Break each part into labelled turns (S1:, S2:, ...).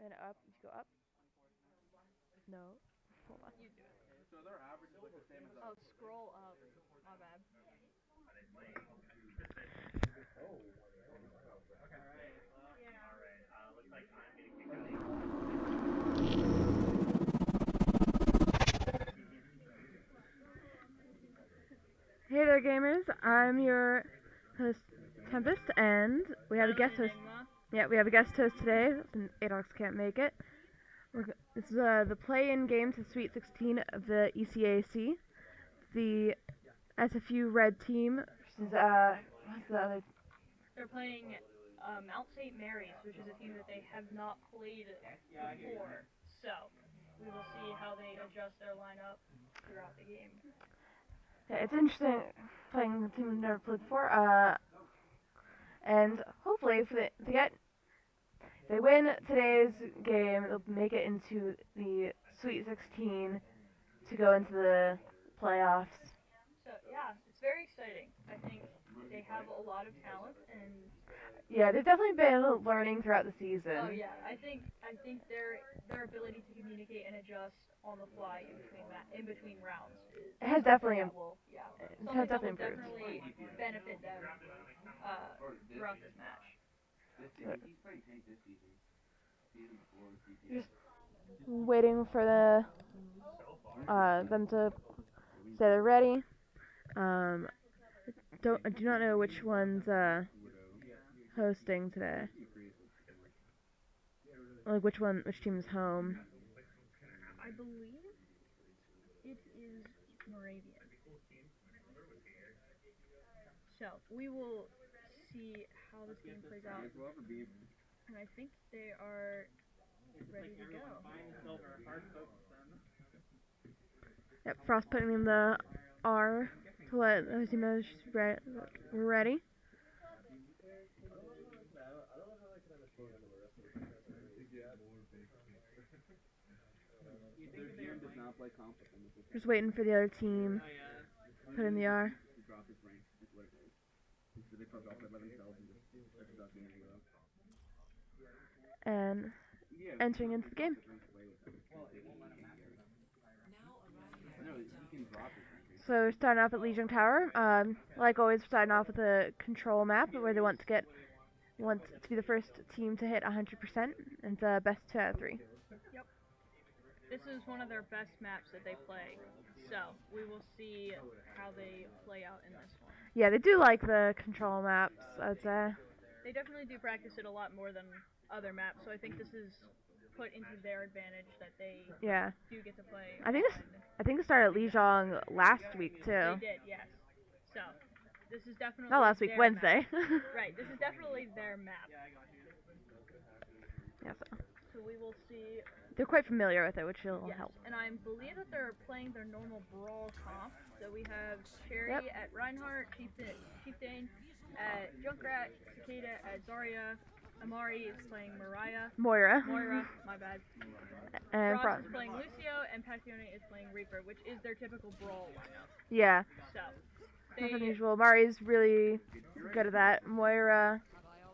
S1: And up. You go up. No. Hold on.
S2: You do it.
S3: So their average is like the same as us.
S2: Oh, scroll up. My bad.
S1: Hey there, gamers. I'm your host, Tempest, and we have a guest host. Yeah, we have a guest host today. Adox can't make it. This is the play-in game to Sweet 16 of the ECAC. The SFU Red team versus what's the other?
S2: They're playing Mount St. Mary's, which is a team that they have not played before. So we will see how they adjust their lineup throughout the game.
S1: Yeah, it's interesting playing the team we've never played before. And hopefully, if they win today's game, they'll make it into the Sweet 16 to go into the playoffs.
S2: So yeah, it's very exciting. I think they have a lot of talent, and
S1: yeah, they've definitely been learning throughout the season.
S2: Oh yeah, I think their ability to communicate and adjust on the fly in between rounds
S1: it has definitely
S2: improved. Definitely benefit them throughout this match.
S3: He's playing Tank this season. Season before
S1: Just waiting for them to say they're ready. I do not know which one's hosting today. Like which team's home.
S2: I believe it is Moravian. So we will see how this game plays out. And I think they are ready to go.
S1: Yep, Frost putting in the R to let the team know we're ready. Just waiting for the other team. Put in the R. And entering into the game. So we're starting off at Legion Tower. Like always, we're starting off with a control map where they want to be the first team to hit 100%, and it's best 2 out of 3.
S2: Yep. This is one of their best maps that they play, so we will see how they play out in this one.
S1: Yeah, they do like the control maps, I'd say.
S2: They definitely do practice it a lot more than other maps, so I think this is put into their advantage that they do get to play.
S1: I think they started at Lijiang last week too.
S2: They did, yes. So this is definitely
S1: not last week, Wednesday.
S2: Right, this is definitely their map.
S1: Yeah,
S2: so we will see.
S1: They're quite familiar with it, which will help.
S2: And I believe that they're playing their normal brawl comp. So we have Cherry at Reinhardt, Chieftain at Junkrat, Cicada at Zarya. Amari is playing
S1: Moira,
S2: my bad.
S1: And
S2: Frost is playing Lucio, and Passione is playing Reaper, which is their typical brawl lineup.
S1: Yeah.
S2: So.
S1: That's unusual. Amari's really good at that. Moira,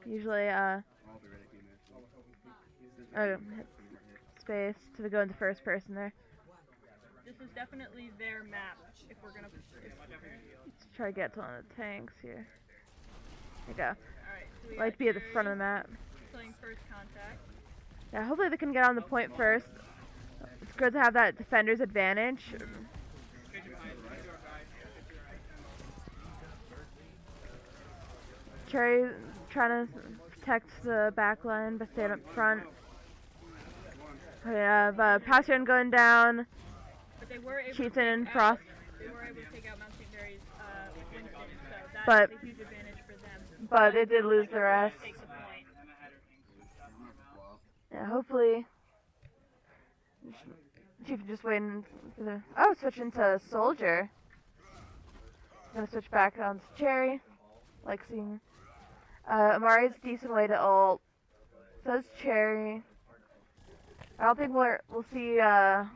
S1: usually, space to go into first person there.
S2: This is definitely their map, if we're gonna...
S1: Let's try to get to one of the tanks here. There you go.
S2: Alright, so
S1: like to be at the front of the map.
S2: Playing first contact.
S1: Yeah, hopefully they can get on the point first. It's good to have that defender's advantage. Cherry trying to protect the back line by staying up front. We have Passion going down.
S2: But they were able
S1: Chieftain and Frost.
S2: They were able to take out Mount St. Mary's Winston, so that's a huge advantage for them.
S1: But they did lose the rest.
S2: Take the point.
S1: Yeah, hopefully. Chieftain just waiting for the... Oh, switching to Soldier. Gonna switch back on to Cherry. Like seeing... Amari's a decent way to ult. So is Cherry. I don't think we'll see an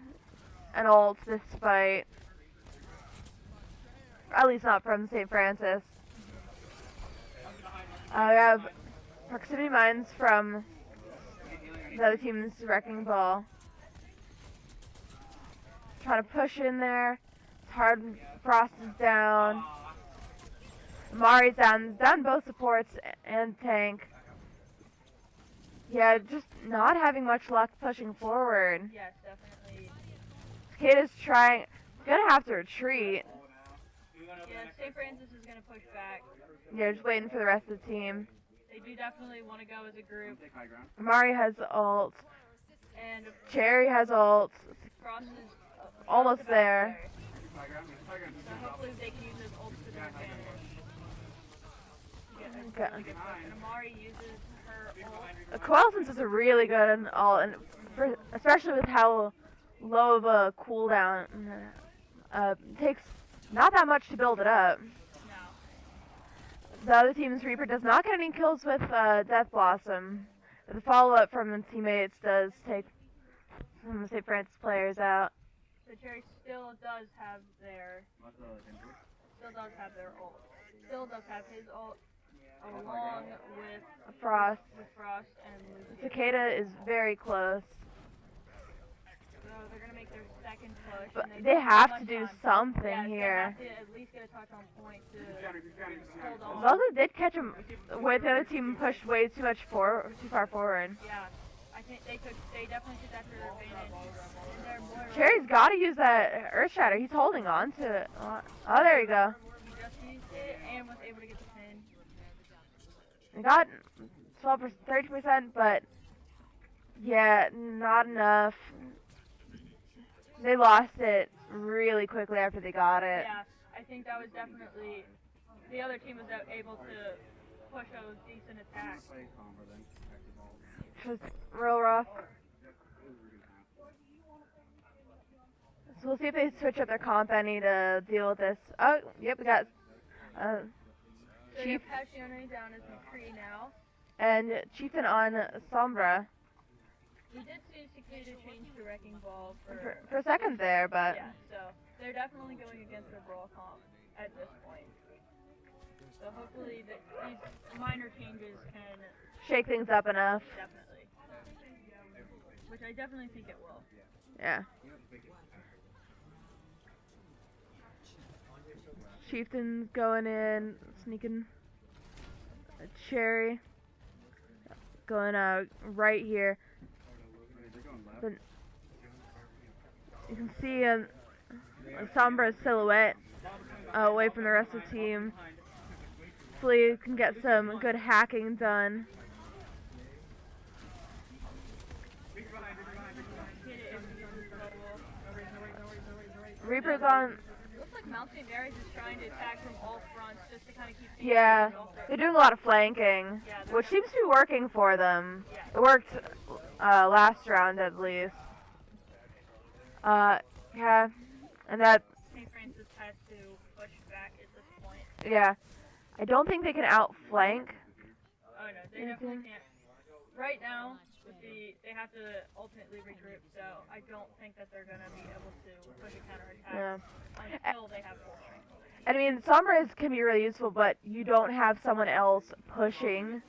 S1: ult this fight. At least not from St. Francis. We have proximity mines from The other team's wrecking ball. Trying to push in there. It's hard. Frost is down. Mari's down both supports and tank. Yeah, just not having much luck pushing forward.
S2: Yes, definitely.
S1: Cicada's gonna have to retreat.
S2: Yeah, St. Francis is gonna push back.
S1: Yeah, just waiting for the rest of the team.
S2: They do definitely want to go as a group.
S1: Mari has ult.
S2: And
S1: Cherry has ult.
S2: Frost is
S1: Almost
S2: about
S1: there.
S2: So hopefully they can use those ults to their advantage.
S1: Okay.
S2: And Amari uses her ult.
S1: Coalescence is a really good ult, and especially with how low of a cooldown. Takes not that much to build it up.
S2: No.
S1: The other team's Reaper does not get any kills with Death Blossom. The follow-up from the teammates does take some of the St. Francis players out.
S2: The Cherry still does have their ult. Still does have his ult along with
S1: Frost.
S2: And Lucy.
S1: Cicada is very close.
S2: So they're gonna make their second push.
S1: But
S2: and
S1: they have to
S2: much
S1: do
S2: time.
S1: something
S2: Yeah,
S1: here.
S2: They have to at least get a touch on point to hold on.
S1: Velvet did catch him where the other team pushed way too far forward.
S2: Yeah, I think they definitely took that to their advantage. And they're more
S1: Cherry's got to use that Earth Shatter. He's holding on to it. Oh, there you go.
S2: He just used it and was able to get the pin.
S1: He got 12%, 30%, but yeah, not enough. They lost it really quickly after they got it.
S2: Yeah, I think that was definitely the other team was able to push a decent attack.
S1: Which was real rough. So we'll see if they switch up their comp any to deal with this. Oh, yep, we got
S2: So
S1: Chief
S2: Passione down as McCree now.
S1: and Chieftain on Sombra
S2: We did see Cicada change to Wrecking Ball for
S1: for a second there, but
S2: yeah, so they're definitely going against their brawl comp at this point. So hopefully these minor changes can
S1: shake things up enough.
S2: definitely, which I definitely think it will.
S1: Yeah. Chieftain's going in, sneaking a Cherry. Going right here. But you can see Sombra's silhouette away from the rest of the team. Hopefully you can get some good hacking done. Reaper's on.
S2: Looks like Mount St. Mary's is trying to attack from all fronts just to kind of keep things
S1: Yeah,
S2: off their-
S1: they're doing a lot of flanking,
S2: Yeah, they're
S1: which seems to be working for them.
S2: Yeah.
S1: It worked last round at least. Yeah, and that,
S2: St. Francis has to push back at this point.
S1: yeah, I don't think they can outflank.
S2: Oh no, they definitely can't. Right now, they have to ultimately regroup, so I don't think that they're gonna be able to push a counterattack
S1: Yeah.
S2: until they have full strength.
S1: I mean, Sombra can be really useful, but you don't have someone else pushing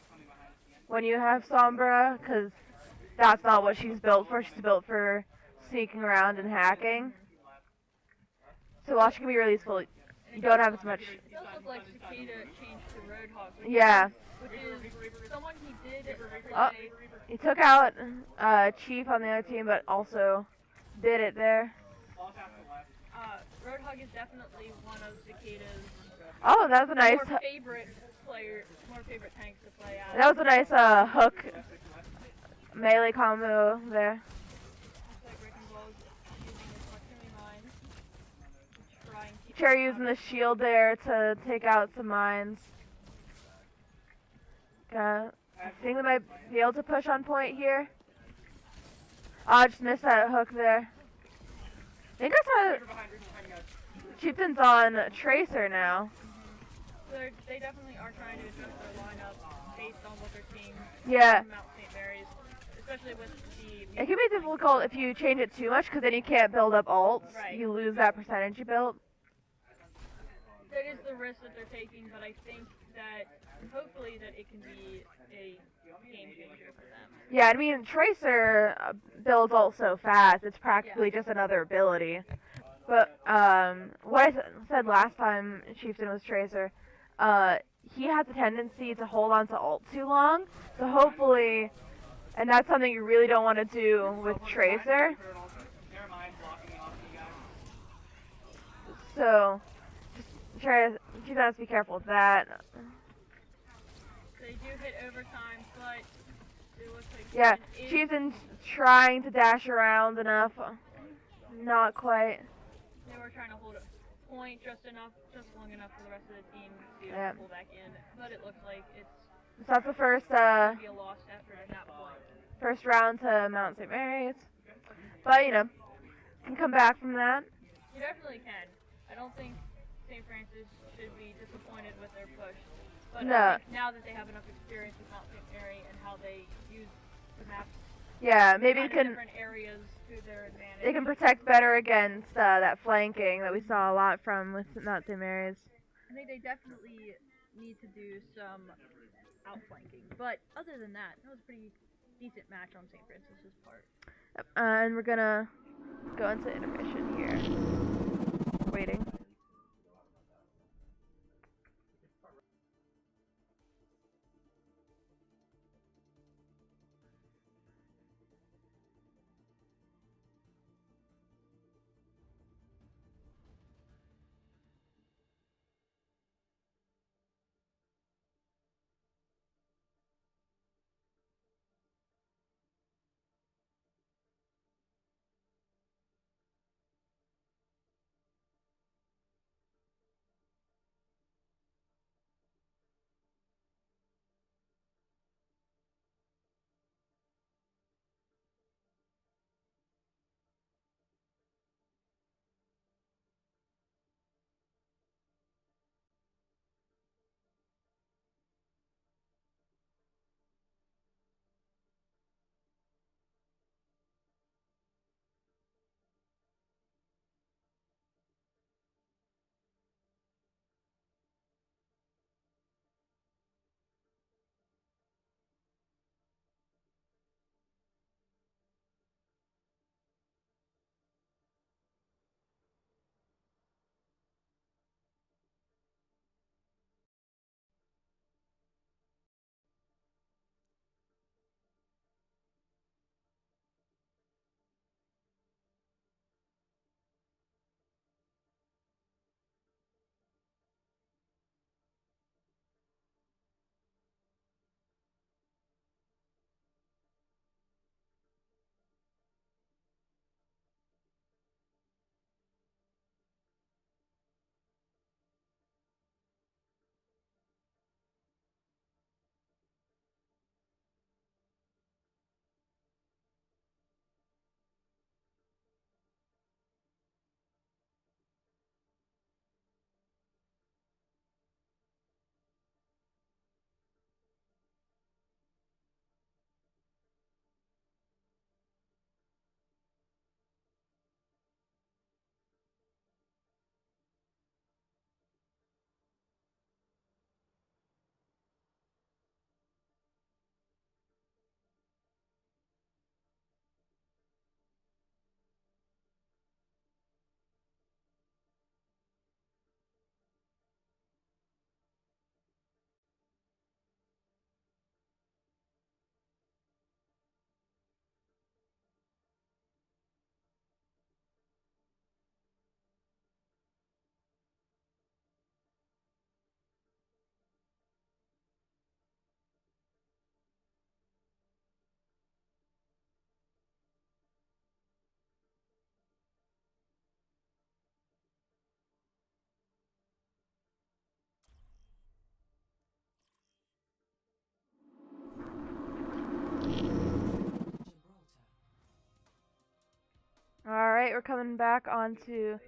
S1: when you have Sombra, because that's not what she's built for. She's built for sneaking around and hacking. So while she can be really useful, you don't have as much.
S2: It does look like Cicada changed to Roadhog,
S1: Yeah.
S2: which is someone he did
S1: Oh,
S2: play.
S1: he took out Chief on the other team, but also did it there.
S2: Roadhog is definitely one of Cicada's
S1: Oh, that was a nice.
S2: more favorite tanks to play at.
S1: That was a nice hook melee combo there.
S2: Looks like Wrecking Ball's using his Artillery Mine to try and keep
S1: Cherry using the shield there to take out some mines. I think they might be able to push on point here. Oh, I just missed that hook there. I think I saw Chieftain's on Tracer now.
S2: They definitely are trying to adjust their lineup based on what they're seeing
S1: Yeah.
S2: from Mount St. Mary's, especially with the.
S1: It can be difficult if you change it too much, because then you can't build up ults.
S2: Right.
S1: You lose that percentage you built.
S2: That is the risk that they're taking, but I think that hopefully that it can be a game changer for them.
S1: Yeah, I mean, Tracer builds ult so fast, it's practically just another ability. But what I said last time Chieftain was Tracer, he has a tendency to hold on to ult too long. So hopefully, and that's something you really don't want to do with Tracer. So just you have to be careful with that.
S2: They do hit overtime, but it looks like
S1: Yeah,
S2: is-
S1: Chieftain's trying to dash around enough. Not quite.
S2: They were trying to hold a point just long enough for the rest of the team to
S1: Yeah.
S2: pull back in. But it looks like it's
S1: So that's the first
S2: gonna be a loss after that point.
S1: first round to Mount St. Mary's. But you know, can come back from that.
S2: You definitely can. I don't think St. Francis should be disappointed with their push. But
S1: No.
S2: I think now that they have enough experience with Mount St. Mary and how they use the maps,
S1: Yeah, maybe
S2: kind of
S1: can
S2: different areas to their advantage.
S1: they can protect better against that flanking that we saw a lot from with Mount St. Mary's.
S2: I think they definitely need to do some outflanking. But other than that, that was a pretty decent match on St. Francis's part.
S1: And we're gonna go into intermission here. Waiting. Alright, we're coming back onto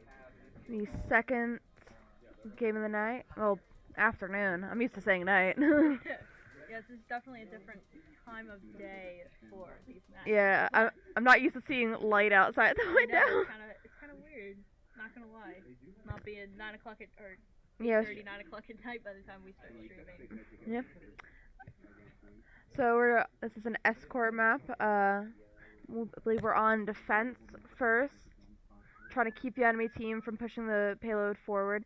S1: the second game of the night. Well, afternoon. I'm used to saying night.
S2: Yes, it's definitely a different time of day for these matches.
S1: Yeah, I'm not used to seeing light outside the
S2: I
S1: window.
S2: know, it's kind of weird. Not gonna lie, not being 9 o'clock or
S1: Yeah.
S2: 9 o'clock at night by the time we start streaming.
S1: Yep. So this is an escort map. I believe we're on defense first, trying to keep the enemy team from pushing the payload forward.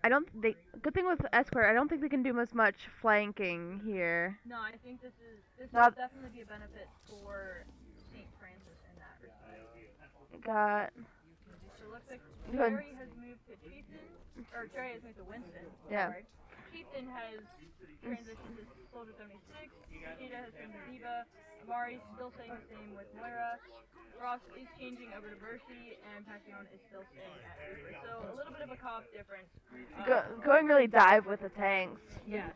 S1: Good thing with escort, I don't think they can do much flanking here.
S2: No, I think this
S1: Not-
S2: will definitely be a benefit for St. Francis in that respect.
S1: Got
S2: So it looks like
S1: Good.
S2: Cherry has moved to Chieftain, or Cherry has moved to Winston.
S1: Yeah.
S2: Sorry. Chieftain has transitioned to Soldier 76. Cicada has been to Diva. Amari's still staying the same with Moira. Ross is changing over to Bercy, and Passion is still staying at Reaper. So a little bit of a comp difference.
S1: going really dive with the tanks.
S2: Yes.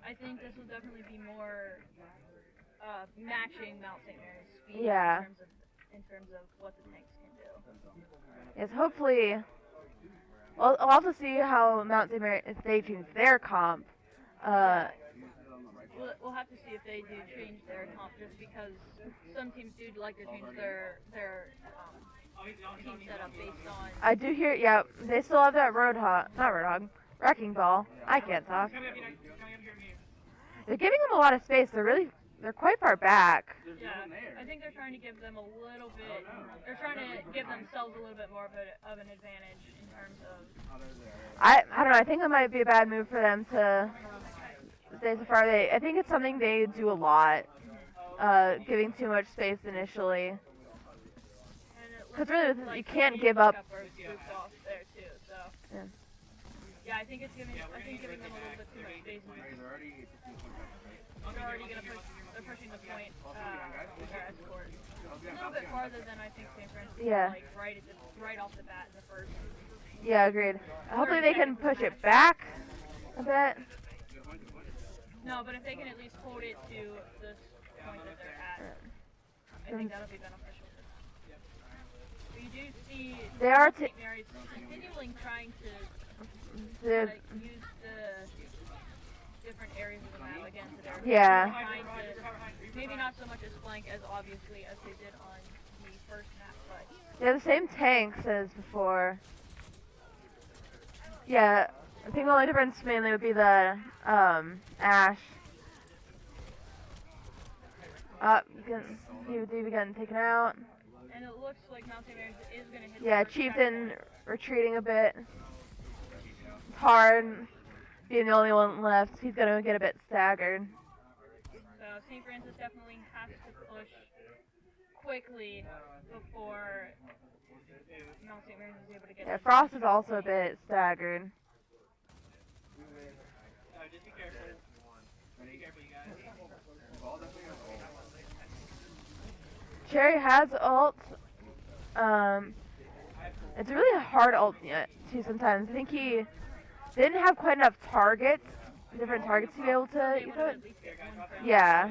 S2: I think this will definitely be more matching Mount St. Mary's speed
S1: Yeah.
S2: in terms of what the tanks can do.
S1: Yes, hopefully. I'll also see how Mount St. Mary, if they change their comp.
S2: We'll have to see if they do change their comp, just because some teams do like to change their team setup based on.
S1: I do hear, yeah, they still have that not Roadhog, Wrecking Ball. I can't talk. They're giving them a lot of space. They're quite far back.
S2: Yeah, I think they're trying to give them a little bit. They're trying to give themselves a little bit more of an advantage in terms of.
S1: I don't know. I think it might be a bad move for them to stay so far. I think it's something they do a lot, giving too much space initially. Because really, you can't give up.
S2: Off there too, so.
S1: Yeah.
S2: Yeah, I think giving them a little bit too much space. They're already gonna push. They're pushing the point with their escort a little bit farther than I think St. Francis.
S1: Yeah.
S2: Like right off the bat in the first.
S1: Yeah, agreed. Hopefully they can push it back a bit.
S2: No, but if they can at least hold it to this point that they're at, I think that'll be beneficial for them. But you do see
S1: They are
S2: St. Mary's continuing trying to use the different areas of the map again to their
S1: Yeah.
S2: trying to maybe not so much as flank as obviously as they did on the first map, but
S1: They're the same tanks as before. Yeah, I think the only difference mainly would be the Ash. He getting taken out.
S2: and it looks like Mount St. Mary's is gonna hit.
S1: Yeah,
S2: the first
S1: Chieftain
S2: sector.
S1: retreating a bit. It's hard being the only one left. He's gonna get a bit staggered.
S2: So St. Francis definitely has to push quickly before Mount St. Mary's is able to get.
S1: Yeah, Frost is also a bit staggered.
S3: Just be careful. Be careful, you guys.
S1: Cherry has ult. It's a really hard ult too sometimes. I think he didn't have quite enough targets, different targets to be able to use it. Yeah.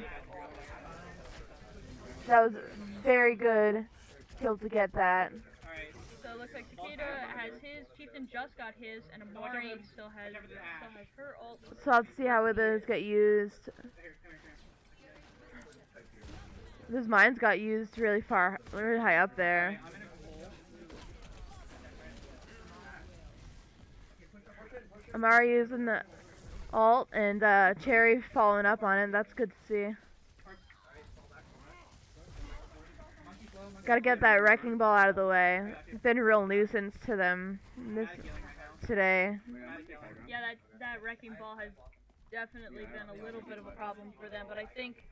S1: That was very good to be able to get that.
S2: Alright, so it looks like Cicada has his, Chieftain just got his, and Amari still has her ult.
S1: So let's see how those get used. Those mines got used really high up there. Amari using the ult and Cherry following up on it. That's good to see. Gotta get that wrecking ball out of the way. It's been a real nuisance to them today.
S2: Yeah, that wrecking ball has definitely been a little bit of a problem for them, but I think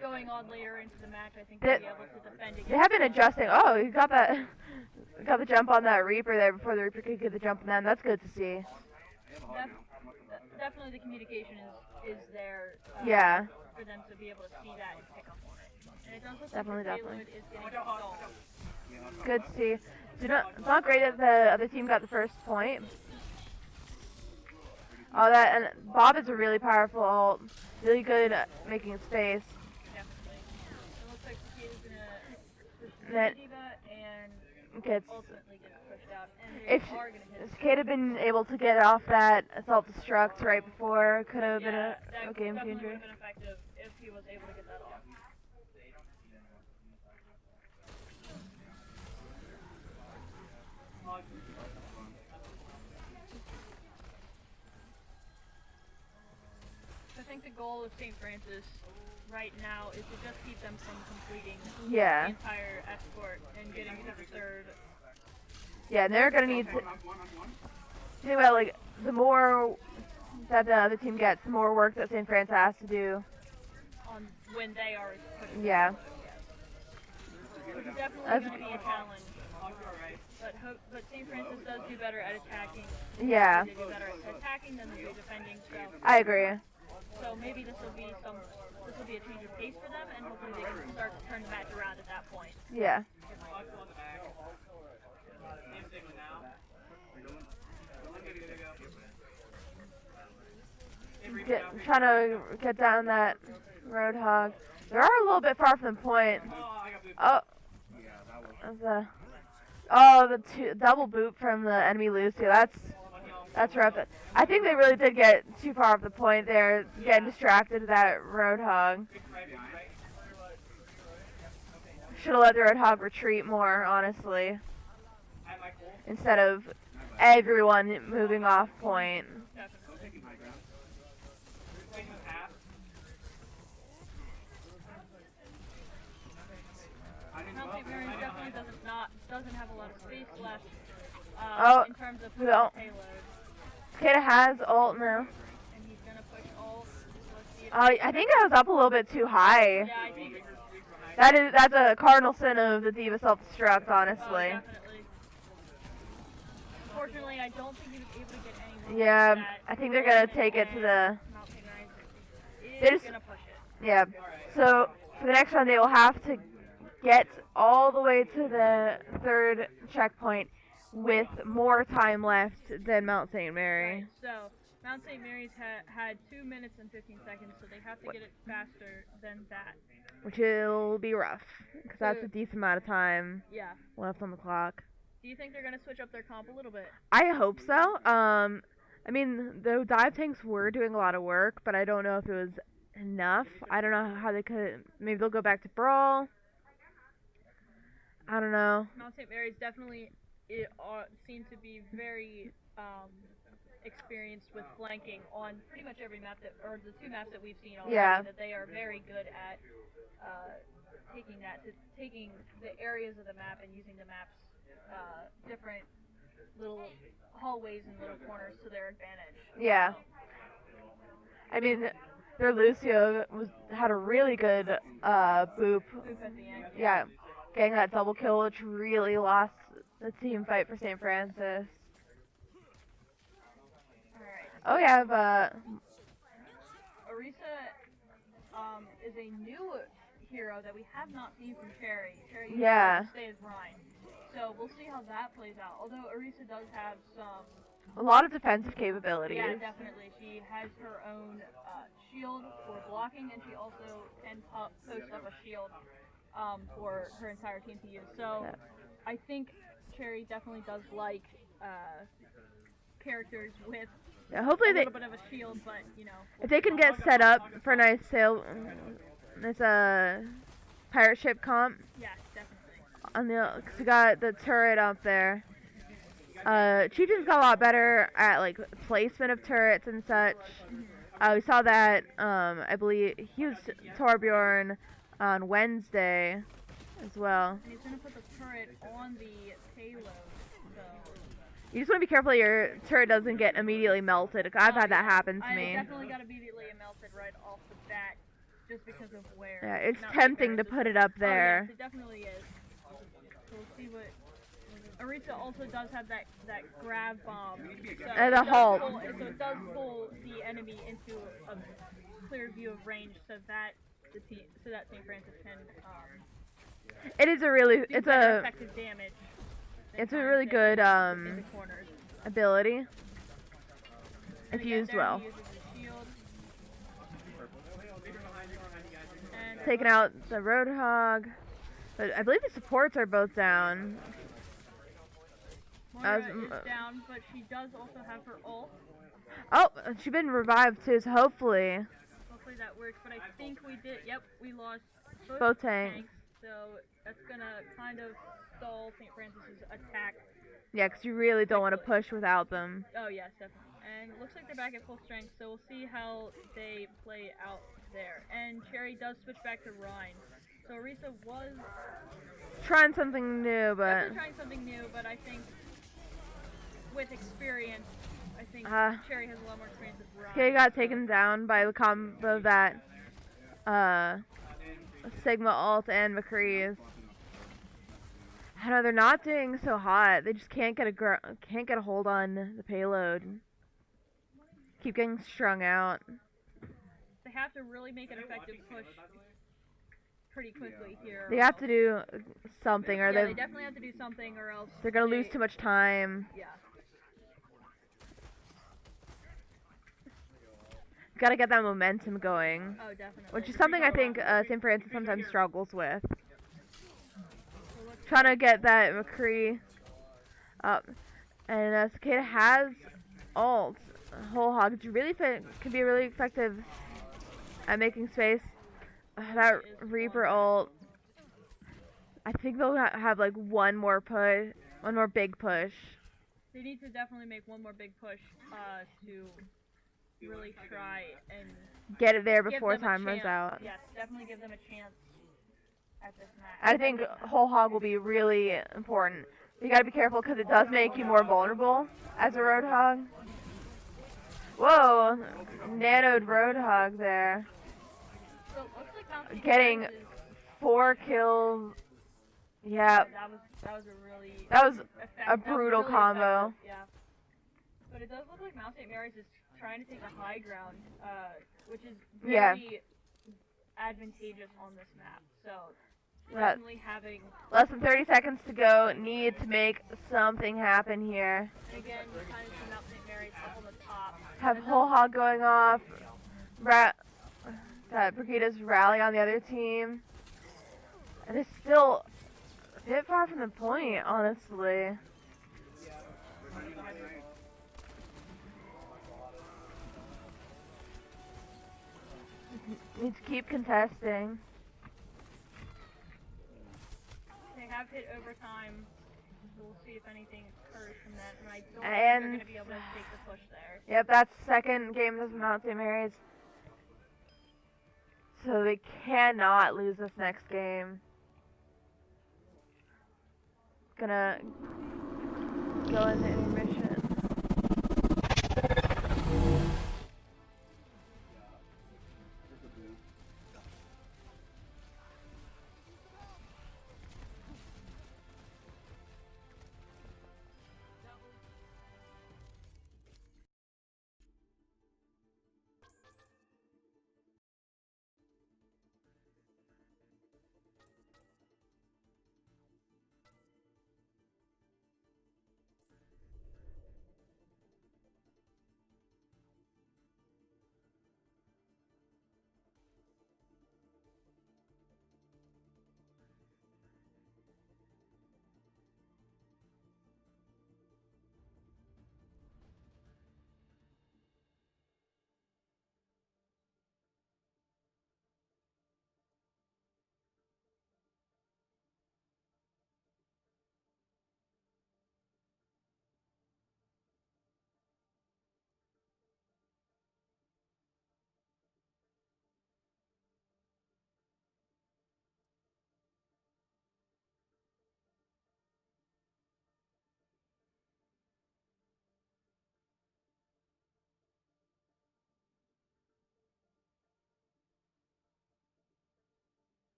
S2: going on later into the match, I think they'll be able to defend against.
S1: They have been adjusting. Oh, you got the jump on that Reaper there before the Reaper could get the jump on them. That's good to see.
S2: Definitely the communication is there
S1: Yeah.
S2: for them to be able to see that and pick up on it. And it does look
S1: Definitely,
S2: like the payload is getting installed.
S1: Good to see. It's not great that the other team got the first point. Oh, and Bob is a really powerful ult. Really good at making space.
S2: Definitely. It looks like Cicada's gonna
S1: That
S2: Diva and
S1: gets.
S2: ultimately gets pushed out. And they
S1: If
S2: are gonna hit.
S1: Cicada had been able to get off that assault destruct right before, could have been a
S2: that
S1: game
S2: definitely
S1: changer.
S2: would have been effective if he was able to get that off. So think the goal of St. Francis right now is to just keep them from completing
S1: Yeah.
S2: the entire escort and getting to the third.
S1: Yeah, and they're gonna need to think about, like, the more that the other team gets, the more work that St. Francis has to do.
S2: On when they are putting
S1: Yeah.
S2: their load, yes. Which is definitely
S1: That's-
S2: going to be a challenge. But St. Francis does do better at attacking.
S1: Yeah.
S2: They do better at attacking than they do defending. So
S1: I agree.
S2: maybe this will be a change of pace for them, and hopefully they can start to turn the match around at that point.
S1: Yeah. Trying to get down that Roadhog. They are a little bit far from the point. Oh. The double boot from the enemy Lucio. That's rough. I think they really did get too far off the point there, getting distracted with that Roadhog. Should have let the Roadhog retreat more, honestly, instead of everyone moving off point.
S2: St. Mary's definitely doesn't have a lot of space left in terms of
S1: well,
S2: payload.
S1: Kid has ult now.
S2: And he's gonna push ult.
S1: I think I was up a little bit too high.
S2: Yeah, I think
S1: That's a cardinal sin of the D.Va self-destruct, honestly.
S2: definitely. Unfortunately, I don't think he was able to get any.
S1: Yeah, I think they're gonna take it to the.
S2: They're gonna push it.
S1: Yeah. So for the next round, they will have to get all the way to the third checkpoint with more time left than Mount St. Mary.
S2: Right, so Mount St. Mary's had 2 minutes and 15 seconds, so they have to get it faster than that.
S1: Which will be rough, because that's a decent amount of time left on the clock.
S2: Do you think they're going to switch up their comp a little bit?
S1: I hope so. I mean, the dive tanks were doing a lot of work, but I don't know if it was enough. I don't know how they could. Maybe they'll go back to Brawl. I don't know.
S2: Mount St. Mary's definitely seem to be very experienced with flanking on pretty much every map or the 2 maps that we've seen already.
S1: Yeah.
S2: That they are very good at taking the areas of the map and using the map's different little hallways and little corners to their advantage.
S1: Yeah. I mean, their Lucio had a really good boop.
S2: Boop at the end.
S1: Yeah. Getting that double kill, which really lost the team fight for St. Francis.
S2: Alright.
S1: Oh, we have,
S2: Orisa is a new hero that we have not seen from Cherry. Cherry used to stay as Rhine. So we'll see how that plays out. Although Orisa does have
S1: a lot of defensive capabilities.
S2: Yeah, definitely. She has her own shield for blocking, and she also can post up a shield for her entire team to use. So I think Cherry definitely does like characters with
S1: hopefully
S2: a little bit of a shield, but you know.
S1: If they can get set up for a nice pirate ship comp.
S2: Yes, definitely.
S1: Cause we got the turret up there. Chieftain's got a lot better at like placement of turrets and such. We saw that. I believe he used Torbjorn on Wednesday as well.
S2: And he's gonna put the turret on the payload. So.
S1: You just want to be careful your turret doesn't get immediately melted. I've had that happen to me.
S2: I definitely got immediately melted right off the bat, just because of where.
S1: Yeah, it's tempting to put it up there.
S2: Oh, yes, it definitely is. So we'll see what. Orisa also does have that grab bomb. So
S1: the halt.
S2: So it does pull the enemy into a clear view of range, so that St. Francis can.
S1: It is a really
S2: effective damage.
S1: It's a really good ability if used well. Taking out the Roadhog, but I believe the supports are both down.
S2: Moira is down, but she does also have her ult.
S1: Oh, she's been revived too, so hopefully.
S2: Hopefully that works, but I think we did. Yep, we lost
S1: both tanks.
S2: So that's gonna kind of stall St. Francis's attack.
S1: Yeah, because you really don't want to push without them.
S2: Oh yes, definitely. and it looks like they're back at full strength, so we'll see how they play out there. And Cherry does switch back to Rhine. So Arisa was
S1: Trying something new, but
S2: definitely trying something new, but I think with experience, I think Cherry has a lot more experience with Rhine.
S1: Kay got taken down by the combo that Sigma ult and McCree's. I know they're not doing so hot. They just can't get a hold on the payload. Keep getting strung out.
S2: They have to really make an effective push pretty quickly here.
S1: They have to do something, or
S2: they definitely have to do something, or else
S1: they're gonna lose too much time.
S2: Yeah.
S1: Gotta get that momentum going.
S2: Oh, definitely.
S1: Which is something I think St. Francis sometimes struggles with. Trying to get that McCree up. And Cicada has ult. Whole hog really can be really effective at making space. That Reaper ult. I think they'll have like one more big push.
S2: They need to definitely make one more big push to really try and
S1: get it there before time runs out.
S2: Yes, definitely give them a chance at this match.
S1: I think whole hog will be really important. You gotta be careful because it does make you more vulnerable as a roadhog. Whoa, nanoed roadhog there.
S2: So it looks like
S1: getting 4 kills. Yeah.
S2: That was
S1: a brutal combo.
S2: Effective, yeah. But it does look like Mount St. Mary's is trying to take the high ground, which is very advantageous on this map. So definitely having
S1: less than 30 seconds to go. Need to make something happen here.
S2: Again, you kind of see Mount St. Mary's up on the top.
S1: Have whole hog going off. That Brigida's rallying on the other team. And it's still a bit far from the point, honestly. Need to keep contesting.
S2: They have hit overtime. So we'll see if anything occurs from that. And I don't think
S1: they're
S2: going to be able to take the push there.
S1: Yep, that's the second game of Mount St. Mary's. So they cannot lose this next game. Gonna go into intermission.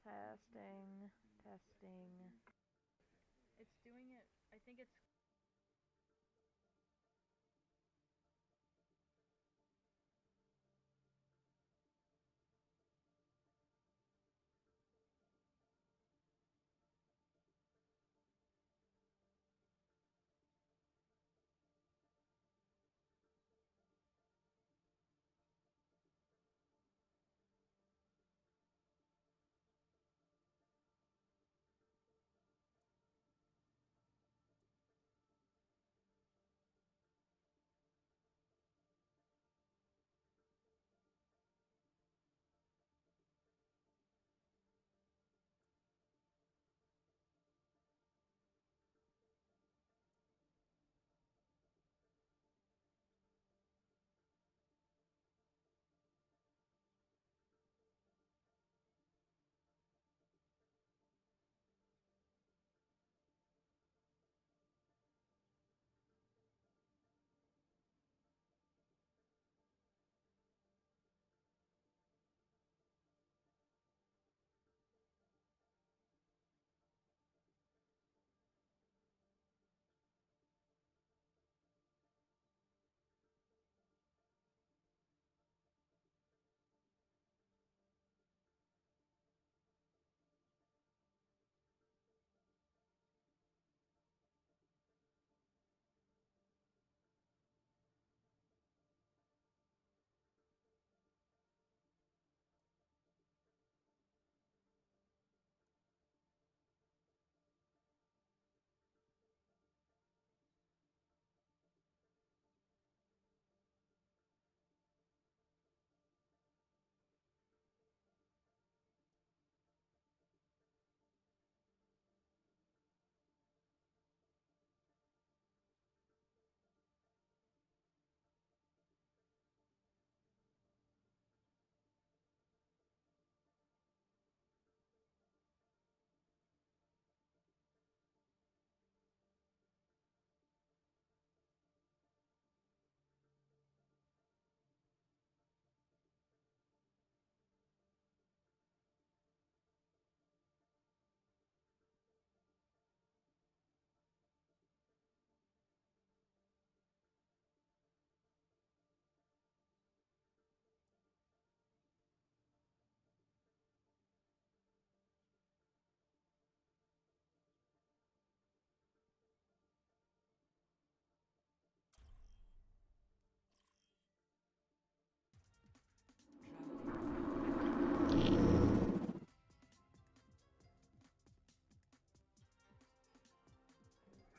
S1: Testing.
S2: It's doing it. I think it's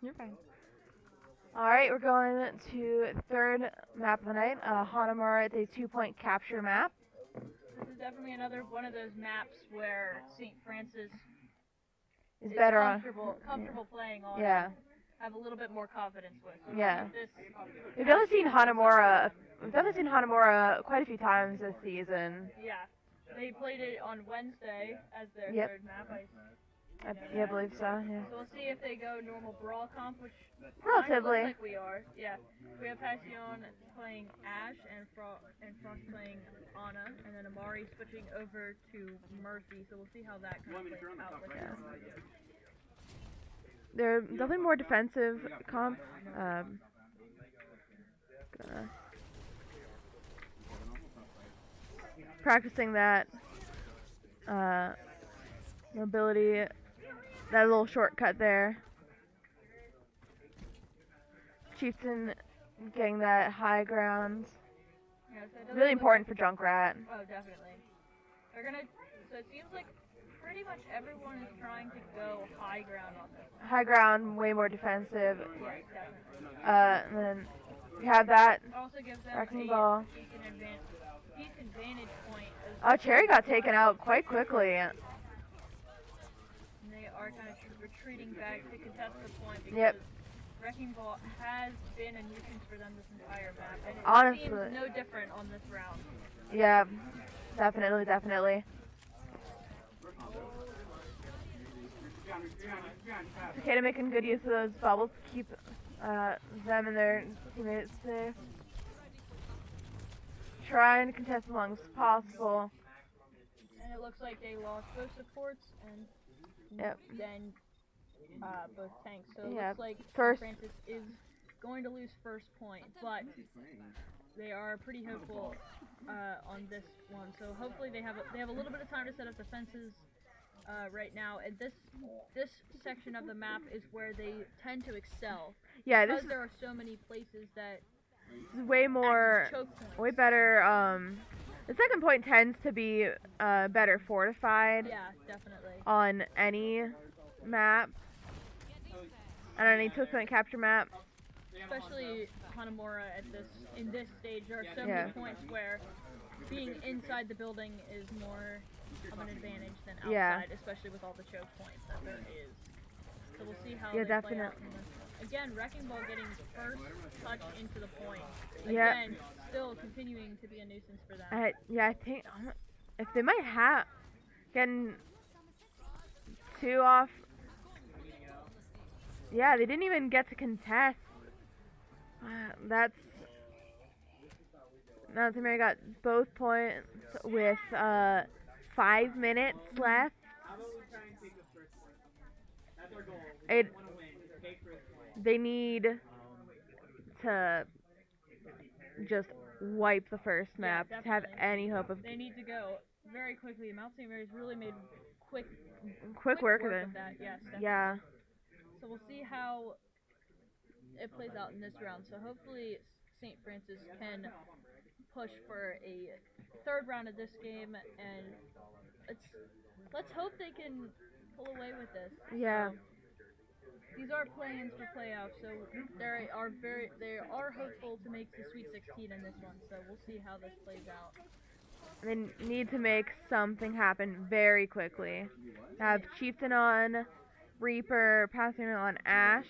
S1: You're fine. Alright, we're going to third map of the night, Hanamura. It's a 2-point capture map.
S2: This is definitely another one of those maps where St. Francis
S1: It's
S2: is
S1: better on.
S2: comfortable playing on.
S1: Yeah.
S2: Have a little bit more confidence with. So
S1: Yeah.
S2: This,
S1: We've definitely seen Hanamura quite a few times this season.
S2: yeah. They played it on Wednesday as their
S1: Yep.
S2: third map.
S1: I believe so, yeah.
S2: So we'll see if they go normal brawl comp, which
S1: Relatively.
S2: looks like we are. Yeah. We have Passion playing Ash and Frost playing Anna, and then Amari switching over to Mercy. So we'll see how that kind of plays out with them.
S1: They're definitely more defensive comp. Practicing that mobility, that little shortcut there. Chieftain getting that high ground.
S2: Yeah, so
S1: Really important for Junkrat.
S2: Oh, definitely. They're gonna. So it seems like pretty much everyone is trying to go high ground on this.
S1: High ground, way more defensive.
S2: Yes, definitely.
S1: And then we have that
S2: It also gives them
S1: wrecking ball.
S2: decent advantage point.
S1: Oh, Cherry got taken out quite quickly.
S2: And they are kind of retreating back to contest the point because
S1: Yep.
S2: Wrecking Ball has been a nuisance for them this entire map. And it
S1: Honestly.
S2: seems no different on this round.
S1: Yeah, definitely. Cicada making good use of those bubbles to keep them and their teammates safe. Trying to contest as long as possible.
S2: And it looks like they lost both supports and then both tanks. So it looks like
S1: first
S2: Francis is going to lose first point, but they are pretty hopeful on this one. So hopefully they have a little bit of time to set up defenses right now. And this section of the map is where they tend to excel.
S1: Yeah,
S2: because there are so many places that
S1: is way more,
S2: choke points.
S1: way better. The second point tends to be better fortified.
S2: Yeah, definitely.
S1: On any map, on any 2-point capture map.
S2: Especially Hanamura in this stage, there are so many points where being inside the building is more of an advantage than outside, especially with all the choke points that there is. So we'll see how they play out in this. Again, Wrecking Ball getting first touch into the point. Again, still continuing to be a nuisance for them.
S1: I think if they might have getting 2 off. Yeah, they didn't even get to contest. That's Mary got both points with 5 minutes left. They need to just wipe the first map to have any hope of.
S2: They need to go very quickly. Mount St. Mary's really made quick
S1: work of it.
S2: that. Yes, definitely.
S1: Yeah.
S2: So we'll see how it plays out in this round. So hopefully St. Francis can push for a third round of this game, and let's hope they can pull away with this.
S1: Yeah.
S2: So, these are play-ins for playoffs, so they are hopeful to make the Sweet 16 in this one. So we'll see how this plays out.
S1: They need to make something happen very quickly. Have Chieftain on Reaper, passing on Ash,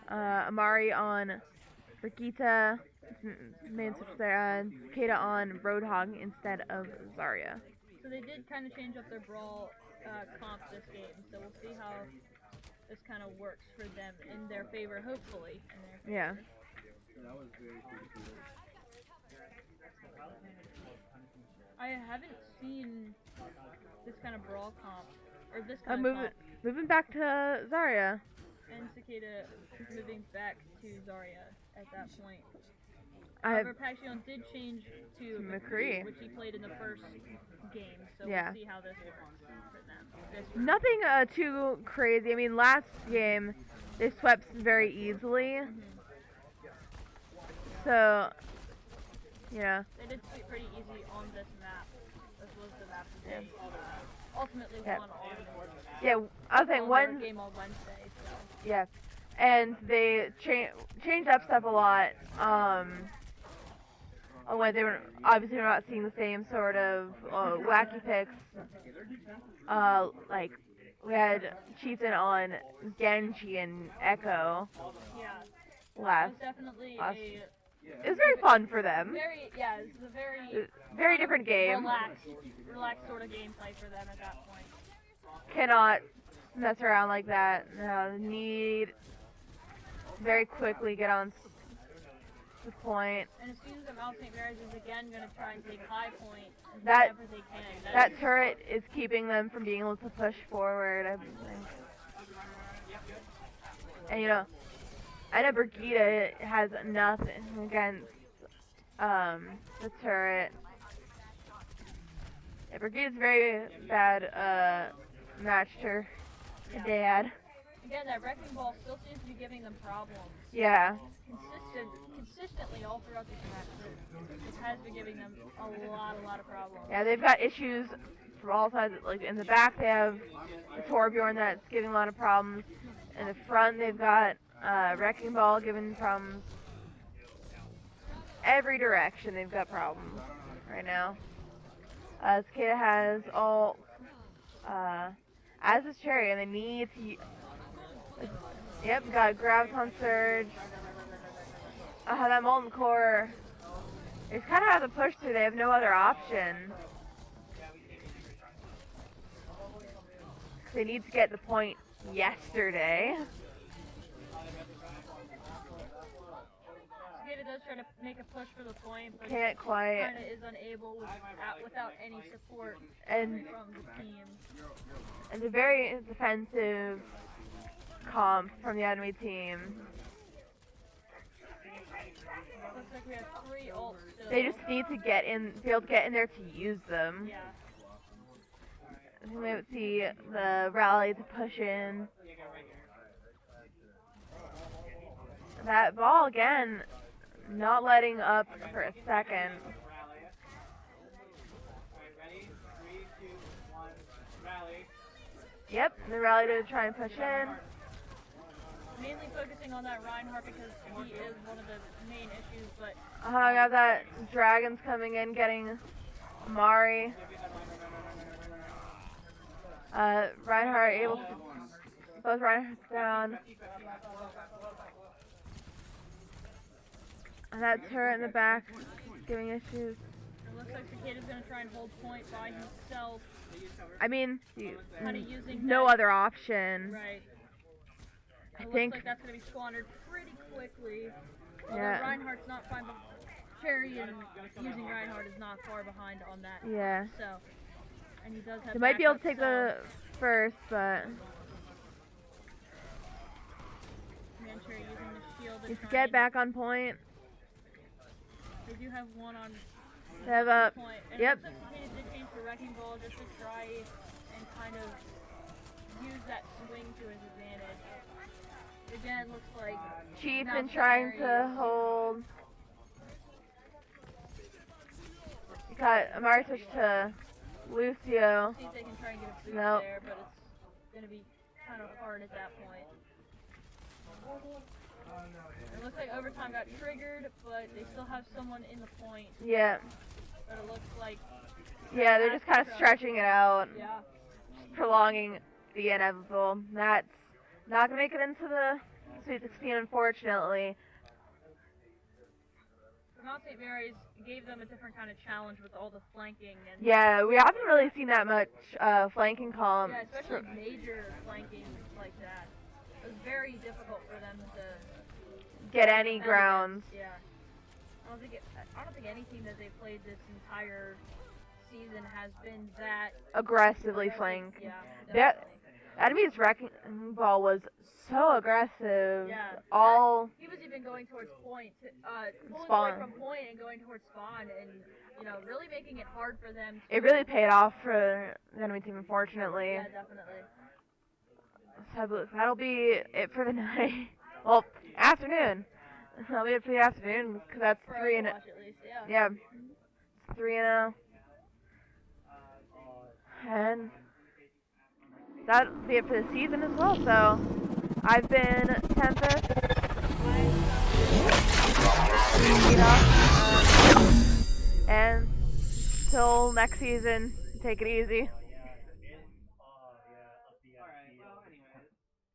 S1: Amari on Rikita, main switch there, Cicada on Roadhog instead of Zarya.
S2: So they did kind of change up their brawl comp this game, so we'll see how this kind of works for them in their favor, hopefully.
S1: Yeah.
S2: I haven't seen this kind of brawl comp, or this kind of comp.
S1: Moving back to Zarya.
S2: And Cicada moving back to Zarya at that point. However, Passion did change to McCree, which he played in the first game, so we'll see how this works for them.
S1: Nothing too crazy. I mean, last game they swept very easily. So, yeah.
S2: They did sweep pretty easy on this map. This was the map that they ultimately won on.
S1: Yeah, I was saying one
S2: game on Wednesday. So.
S1: Yeah, and they changed up stuff a lot. When they were obviously we're not seeing the same sort of wacky picks. Like we had Chieftain on Genji and Echo
S2: Yeah.
S1: last.
S2: It's definitely
S1: last
S2: a
S1: it was very fun for them.
S2: this is a
S1: Very different game.
S2: relaxed sort of gameplay for them at that point.
S1: Cannot mess around like that. No, need very quickly get on the point.
S2: And it seems that Mount St. Mary's is again going to try and take high point
S1: That
S2: whenever they can.
S1: that turret is keeping them from being able to push forward, I think. And you know, I know Brigida has nothing against the turret. Yeah, Brigida's very bad matched her dad.
S2: Again, that wrecking ball still seems to be giving them problems.
S1: Yeah.
S2: Consistently all throughout this match, it has been giving them a lot of problems.
S1: Yeah, they've got issues from all sides. Like in the back, they have the Torbjorn that's giving a lot of problems. In the front, they've got Wrecking Ball giving problems. Every direction, they've got problems right now. Cicada has all, as is Cherry, and they need to. Yep, got Graviton Surge. That Molten Core. They kind of have to push through. They have no other option. They need to get the point yesterday.
S2: Cicada does try to make a push for the point, but
S1: Can't quite.
S2: kind of is unable without any support
S1: And
S2: from the team.
S1: it's a very defensive comp from the enemy team.
S2: Looks like we have 3 ults still.
S1: They just need to be able to get in there to use them.
S2: Yeah.
S1: We might see the rally to push in. That ball again, not letting up for a second. Yep, the rally to try and push in.
S2: Mainly focusing on that Reinhardt because he is one of the main issues, but
S1: I got that Dragons coming in, getting Amari. Reinhardt able to both Reinhardt's down. And that turret in the back giving issues.
S2: it looks like Cicada's going to try and hold point by himself.
S1: I mean,
S2: Kind of using
S1: no
S2: that,
S1: other option.
S2: Right.
S1: I
S2: It
S1: think.
S2: looks like that's going to be squandered pretty quickly. Although
S1: Yeah.
S2: Reinhardt's not far behind. Cherry and using Reinhardt is not far behind on that.
S1: Yeah.
S2: So, and he does have.
S1: They might be able to
S2: backup,
S1: take the first, but
S2: Man, Cherry using the shield to
S1: just
S2: try
S1: get
S2: and-
S1: back on point.
S2: They do have one on
S1: They have a
S2: point. And
S1: yep.
S2: it looks like Cicada did change the wrecking ball just to try and kind of use that swing to his advantage. Again, looks like
S1: Chief
S2: Now
S1: been trying
S2: Cherry-
S1: to hold. Got Amari switched to Lucio.
S2: see if they can try and get a boost
S1: Nope.
S2: there, but it's going to be kind of hard at that point. It looks like overtime got triggered, but they still have someone in the point.
S1: Yeah.
S2: But it looks like,
S1: Yeah, they're just kind of stretching it out,
S2: yeah,
S1: prolonging the inevitable. That's not gonna make it into the Sweet 16, unfortunately.
S2: Mount St. Mary's gave them a different kind of challenge with all the flanking and
S1: Yeah, we haven't really seen that much flanking comp.
S2: yeah, especially major flanking like that. It was very difficult for them to
S1: Get any
S2: defend
S1: grounds.
S2: against. Yeah, I don't think any team that they've played this entire season has been that
S1: Aggressively flanked.
S2: Yeah,
S1: That-
S2: definitely.
S1: Enemy's wrecking ball was so aggressive.
S2: Yeah.
S1: All
S2: He was even going towards point, pulling
S1: Spawn.
S2: away from point and going towards spawn, and really making it hard for them.
S1: it really paid off for the enemy team, unfortunately.
S2: Yeah, definitely.
S1: So that'll be it for the night. Well, afternoon. That'll be it for the afternoon because that's
S2: For
S1: 3 and
S2: Overwatch at least, yeah.
S1: yeah, 3-0. And that'll be it for the season as well. So I've been Tempest. And till next season, take it easy.